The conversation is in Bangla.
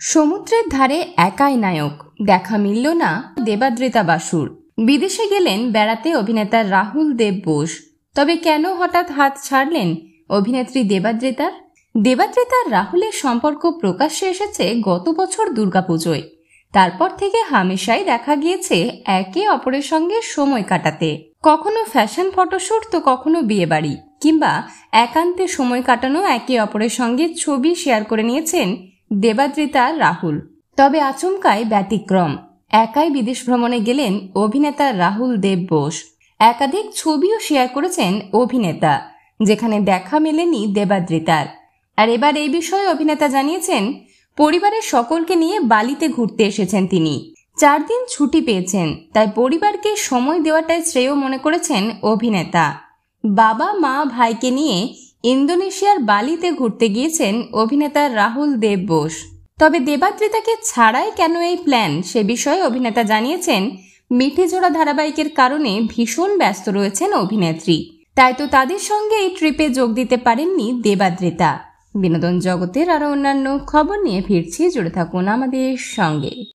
সমুদ্রের ধারে একাই নায়ক, দেখা মিলল না দেবাদ্রিতা বাসুর। বিদেশে গেলেন বেড়াতে অভিনেতা রাহুল দেব বোস। তবে কেন হঠাৎ হাত ছাড়লেন অভিনেত্রী দেবাদ্রিতার? দেবাদ্রিতার রাহুলের সম্পর্ক প্রকাশ্যে এসেছে গত বছর দুর্গাপুজোয়। তারপর থেকে হামেশাই দেখা গিয়েছে একে অপরের সঙ্গে সময় কাটাতে, কখনো ফ্যাশন ফটোশুট তো কখনো বিয়েবাড়ি, কিংবা একান্তে সময় কাটানো একে অপরের সঙ্গে ছবি শেয়ার করে নিয়েছেন দেবাদ্রিতা রাহুল। তবে আচমকাই ব্যতিক্রম, একাই বিদেশ ভ্রমণে গেলেন অভিনেতা রাহুল দেব বোস। একাধিক ছবিও শেয়ার করেছেন অভিনেতা, যেখানে দেখা মেলেনি দেবাদ্রিতার। আর এবার এই বিষয়ে অভিনেতা জানিয়েছেন, পরিবারের সকলকে নিয়ে বালিতে ঘুরতে এসেছেন তিনি। 4 দিন ছুটি পেয়েছেন, তাই পরিবারকে সময় দেওয়াটাই শ্রেয় মনে করেছেন অভিনেতা। বাবা মা ভাইকে নিয়ে ইন্দোনেশিয়ার বালিতে ঘুরতে গিয়েছেন অভিনেতা রাহুল দেব বোস। তবে দেবাদ্রিতাকে ছাড়াই কেন এই প্ল্যান, সে বিষয়ে অভিনেতা জানিয়েছেন, মিঠেজোড়া ধারাবাহিকের কারণে ভীষণ ব্যস্ত রয়েছেন অভিনেত্রী, তাই তো তাদের সঙ্গে এই ট্রিপে যোগ দিতে পারেননি দেবাদ্রিতা। বিনোদন জগতের আরো অন্যান্য খবর নিয়ে ফিরছি, জুড়ে থাকুন আমাদের সঙ্গে।